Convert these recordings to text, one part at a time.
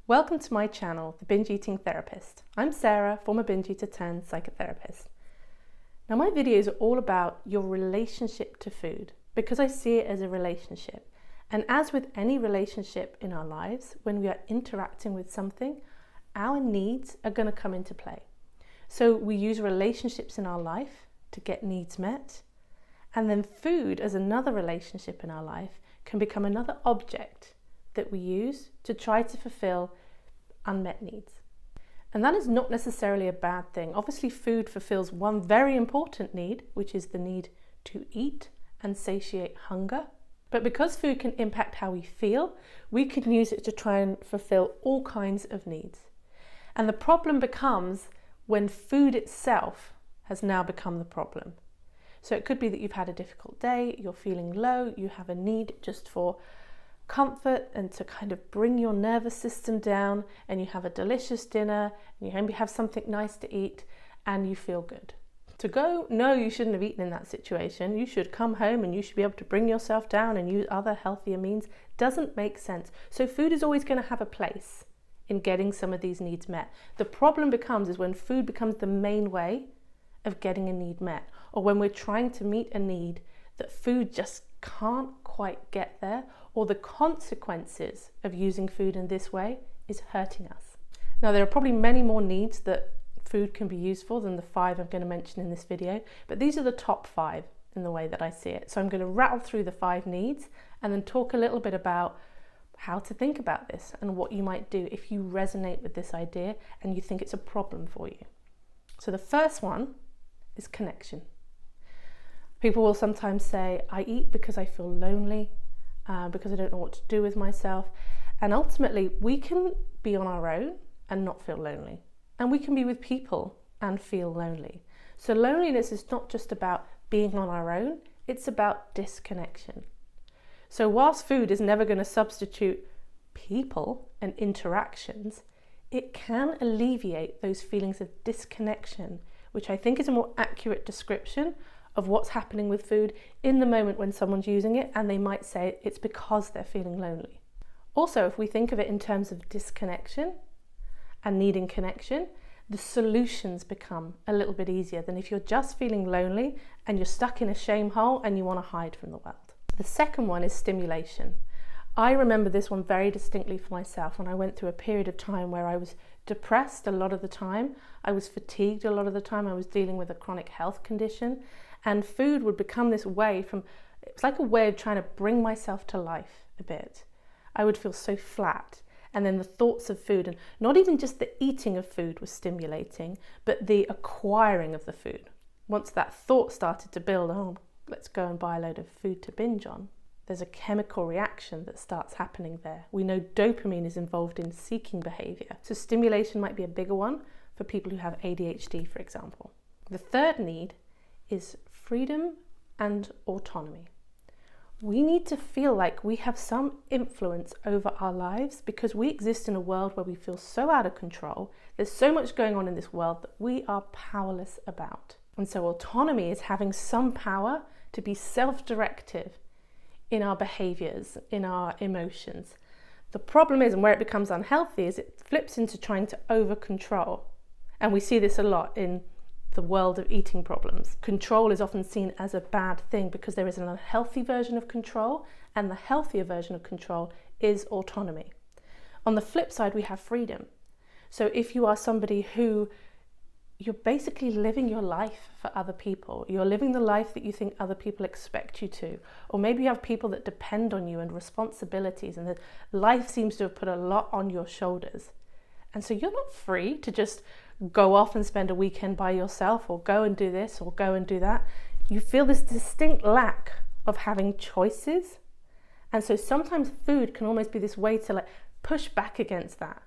Welcome to my channel, The Binge Eating Therapist. I'm Sarah, former binge eater turned psychotherapist. Now my videos are all about your relationship to food because I see it as a relationship. And as with any relationship in our lives, when we are interacting with something, our needs are going to come into play. So we use relationships in our life to get needs met. And then food as another relationship in our life can become another object that we use to try to fulfill unmet needs. And that is not necessarily a bad thing. Obviously, food fulfills one very important need, which is the need to eat and satiate hunger. But because food can impact how we feel, we can use it to try and fulfill all kinds of needs. And the problem becomes when food itself has now become the problem. So it could be that you've had a difficult day, you're feeling low, you have a need just for comfort and to kind of bring your nervous system down, and you have a delicious dinner and you maybe have something nice to eat and you feel good. To go, no, you shouldn't have eaten in that situation. You should come home and you should be able to bring yourself down and use other healthier means. Doesn't make sense. So food is always going to have a place in getting some of these needs met. The problem becomes is when food becomes the main way of getting a need met, or when we're trying to meet a need that food just can't quite get there, or the consequences of using food in this way is hurting us. Now, there are probably many more needs that food can be used for than the 5 I'm going to mention in this video, but these are the top 5 in the way that I see it. So I'm going to rattle through the 5 needs and then talk a little bit about how to think about this and what you might do if you resonate with this idea and you think it's a problem for you. So the first one is connection. People will sometimes say, I eat because I feel lonely, because I don't know what to do with myself. And ultimately, we can be on our own and not feel lonely. And we can be with people and feel lonely. So loneliness is not just about being on our own, it's about disconnection. So whilst food is never going to substitute people and interactions, it can alleviate those feelings of disconnection, which I think is a more accurate description of what's happening with food in the moment when someone's using it, and they might say it's because they're feeling lonely. Also, if we think of it in terms of disconnection and needing connection, the solutions become a little bit easier than if you're just feeling lonely and you're stuck in a shame hole and you want to hide from the world. The second one is stimulation. I remember this one very distinctly for myself when I went through a period of time where I was depressed a lot of the time, I was fatigued a lot of the time, I was dealing with a chronic health condition, and food would become this way it was like a way of trying to bring myself to life a bit. I would feel so flat. And then the thoughts of food, and not even just the eating of food was stimulating, but the acquiring of the food. Once that thought started to build, oh, let's go and buy a load of food to binge on, there's a chemical reaction that starts happening there. We know dopamine is involved in seeking behavior. So stimulation might be a bigger one for people who have ADHD, for example. The third need is freedom and autonomy. We need to feel like we have some influence over our lives because we exist in a world where we feel so out of control. There's so much going on in this world that we are powerless about. And so autonomy is having some power to be self-directive in our behaviors, in our emotions. The problem is, and where it becomes unhealthy, is it flips into trying to over-control. And we see this a lot in the world of eating problems. Control is often seen as a bad thing because there is an unhealthy version of control, and the healthier version of control is autonomy. On the flip side, we have freedom. So if you are somebody who you're basically living your life for other people, you're living the life that you think other people expect you to, or maybe you have people that depend on you and responsibilities, and that life seems to have put a lot on your shoulders. And so you're not free to just go off and spend a weekend by yourself, or go and do this, or go and do that. You feel this distinct lack of having choices. And so sometimes food can almost be this way to push back against that.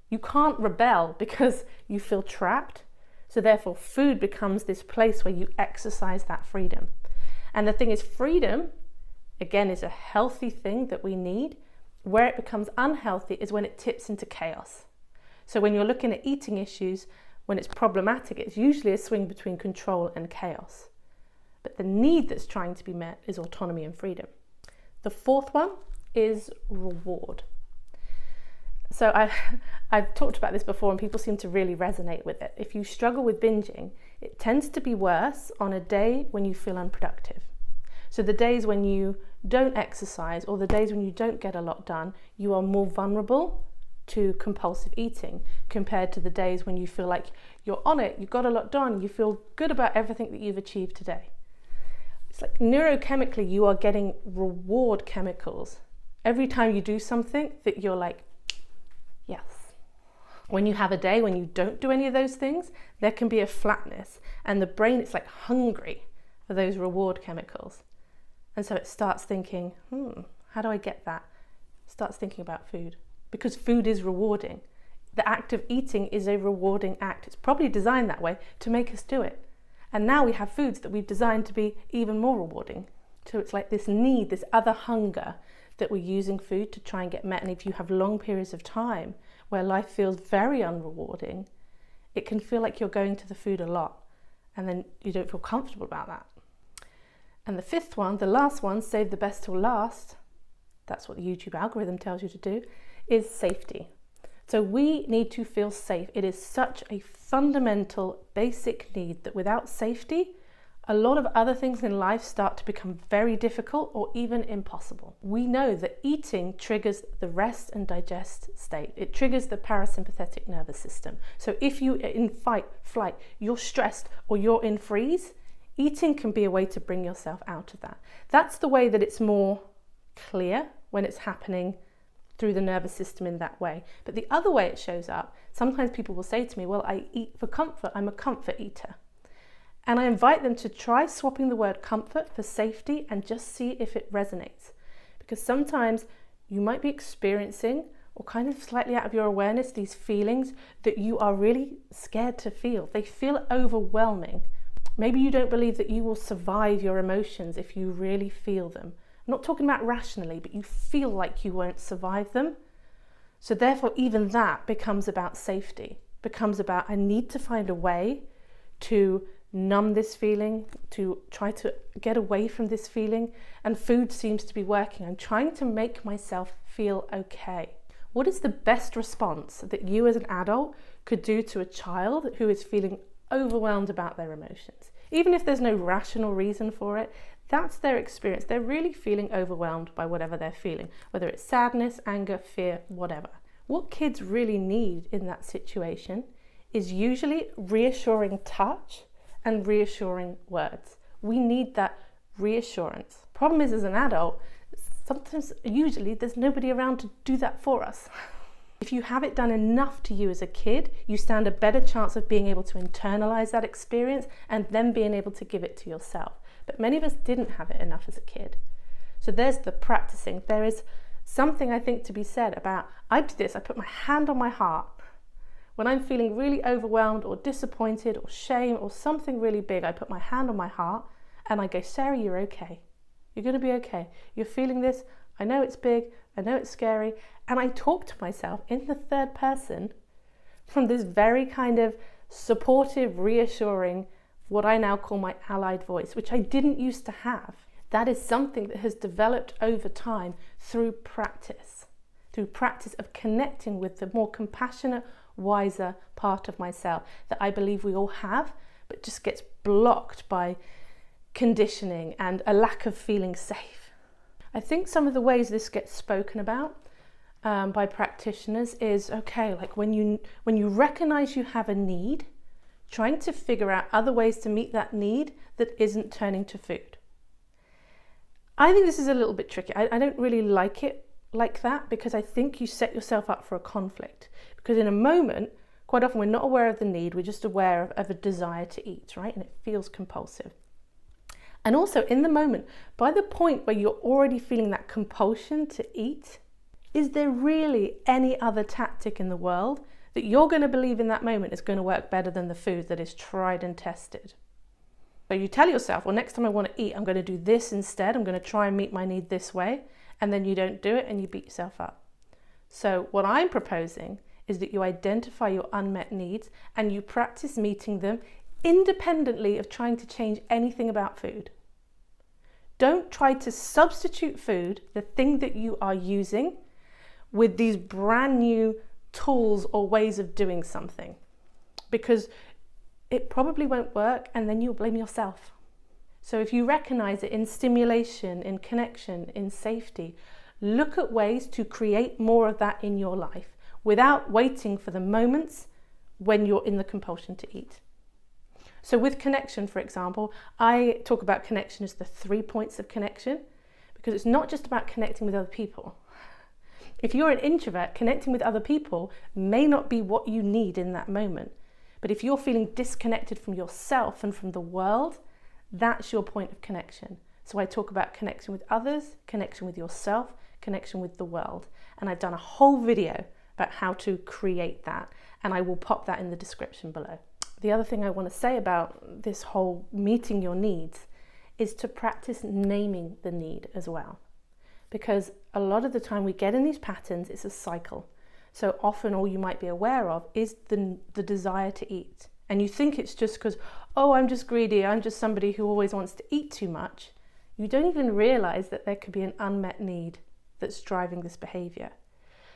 You can't rebel because you feel trapped. So therefore food becomes this place where you exercise that freedom. And the thing is, freedom, again, is a healthy thing that we need. Where it becomes unhealthy is when it tips into chaos. So when you're looking at eating issues, when it's problematic, it's usually a swing between control and chaos. But the need that's trying to be met is autonomy and freedom. The fourth one is reward. So I've talked about this before and people seem to really resonate with it. If you struggle with binging, it tends to be worse on a day when you feel unproductive. So the days when you don't exercise or the days when you don't get a lot done, you are more vulnerable to compulsive eating compared to the days when you feel like you're on it, you got a lot done, you feel good about everything that you've achieved today. It's like neurochemically you are getting reward chemicals every time you do something that you're like, yes. When you have a day when you don't do any of those things, there can be a flatness and the brain is like hungry for those reward chemicals. And so it starts thinking, how do I get that? Starts thinking about food because food is rewarding. The act of eating is a rewarding act. It's probably designed that way to make us do it. And now we have foods that we've designed to be even more rewarding. So it's like this need, this other hunger that we're using food to try and get met. And if you have long periods of time where life feels very unrewarding, it can feel like you're going to the food a lot and then you don't feel comfortable about that. And the fifth one, the last one, save the best till last, that's what the YouTube algorithm tells you to do, is safety. So we need to feel safe. It is such a fundamental, basic need that without safety, a lot of other things in life start to become very difficult or even impossible. We know that eating triggers the rest and digest state. It triggers the parasympathetic nervous system. So if you're in fight, flight, you're stressed or you're in freeze, eating can be a way to bring yourself out of that. That's the way that it's more clear when it's happening through the nervous system in that way. But the other way it shows up, sometimes people will say to me, well, I eat for comfort, I'm a comfort eater. And I invite them to try swapping the word comfort for safety and just see if it resonates. Because sometimes you might be experiencing or kind of slightly out of your awareness these feelings that you are really scared to feel. They feel overwhelming. Maybe you don't believe that you will survive your emotions if you really feel them. I'm not talking about rationally, but you feel like you won't survive them. So therefore, even that becomes about safety, becomes about I need to find a way to numb this feeling, to try to get away from this feeling, and food seems to be working. I'm trying to make myself feel okay. What is the best response that you as an adult could do to a child who is feeling overwhelmed about their emotions? Even if there's no rational reason for it, that's their experience. They're really feeling overwhelmed by whatever they're feeling, whether it's sadness, anger, fear, whatever. What kids really need in that situation is usually reassuring touch and reassuring words. We need that reassurance. Problem is, as an adult, usually there's nobody around to do that for us. If you have it done enough to you as a kid, you stand a better chance of being able to internalize that experience and then being able to give it to yourself. But many of us didn't have it enough as a kid. So there's the practicing. There is something I think to be said about, I do this, I put my hand on my heart. When I'm feeling really overwhelmed or disappointed or shame or something really big, I put my hand on my heart and I go, Sarah, you're okay. You're going to be okay. You're feeling this. I know it's big. I know it's scary. And I talk to myself in the third person from this very kind of supportive, reassuring, what I now call my allied voice, which I didn't used to have. That is something that has developed over time through practice of connecting with the more compassionate, wiser part of myself that I believe we all have, but just gets blocked by conditioning and a lack of feeling safe. I think some of the ways this gets spoken about by practitioners is, okay, like when you recognize you have a need, trying to figure out other ways to meet that need that isn't turning to food. I think this is a little bit tricky. I don't really like it like that because I think you set yourself up for a conflict. Because in a moment, quite often we're not aware of the need, we're just aware of a desire to eat, right? And it feels compulsive. And also in the moment, by the point where you're already feeling that compulsion to eat, is there really any other tactic in the world that you're going to believe in that moment is going to work better than the food that is tried and tested? So you tell yourself, well, next time I want to eat, I'm going to do this instead. I'm going to try and meet my need this way. And then you don't do it and you beat yourself up. So what I'm proposing is that you identify your unmet needs and you practice meeting them independently of trying to change anything about food. Don't try to substitute food, the thing that you are using, with these brand new tools or ways of doing something, because it probably won't work and then you'll blame yourself. So if you recognize it in stimulation, in connection, in safety, look at ways to create more of that in your life without waiting for the moments when you're in the compulsion to eat. So with connection, for example, I talk about connection as the 3 points of connection, because it's not just about connecting with other people. If you're an introvert, connecting with other people may not be what you need in that moment. But if you're feeling disconnected from yourself and from the world, that's your point of connection. So I talk about connection with others, connection with yourself, connection with the world. And I've done a whole video about how to create that, and I will pop that in the description below. The other thing I want to say about this whole meeting your needs is to practice naming the need as well. Because a lot of the time we get in these patterns, it's a cycle. So often all you might be aware of is the desire to eat. And you think it's just because, oh, I'm just greedy, I'm just somebody who always wants to eat too much. You don't even realize that there could be an unmet need that's driving this behavior.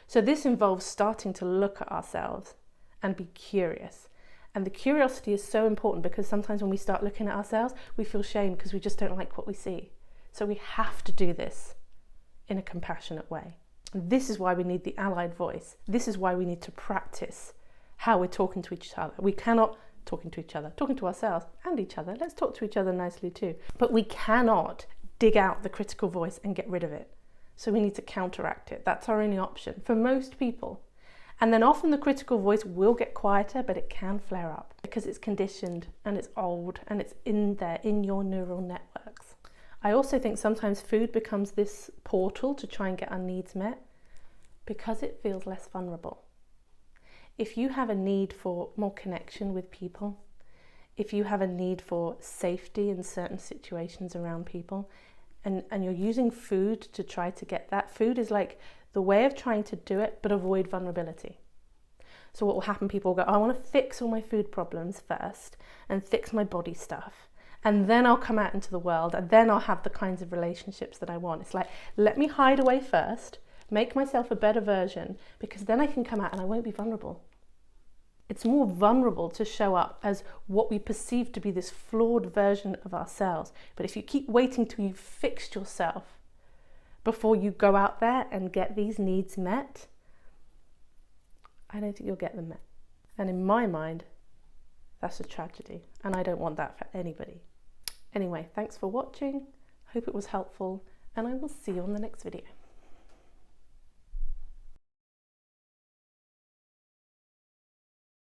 So this involves starting to look at ourselves and be curious. And the curiosity is so important, because sometimes when we start looking at ourselves, we feel shame because we just don't like what we see. So we have to do this in a compassionate way. And this is why we need the allied voice. This is why we need to practice how we're talking to each other. We cannot talking to ourselves and each other. Let's talk to each other nicely too. But we cannot dig out the critical voice and get rid of it. So we need to counteract it. That's our only option for most people. And then often the critical voice will get quieter, but it can flare up because it's conditioned and it's old and it's in there in your neural networks. I also think sometimes food becomes this portal to try and get our needs met because it feels less vulnerable. If you have a need for more connection with people, if you have a need for safety in certain situations around people, and you're using food to try to get that, food is like the way of trying to do it but avoid vulnerability. So what will happen, people will go, I want to fix all my food problems first and fix my body stuff, and then I'll come out into the world, and then I'll have the kinds of relationships that I want. It's like, let me hide away first, make myself a better version, because then I can come out and I won't be vulnerable. It's more vulnerable to show up as what we perceive to be this flawed version of ourselves. But if you keep waiting till you've fixed yourself before you go out there and get these needs met, I don't think you'll get them met. And in my mind, that's a tragedy. And I don't want that for anybody. Anyway, thanks for watching. Hope it was helpful. And I will see you on the next video.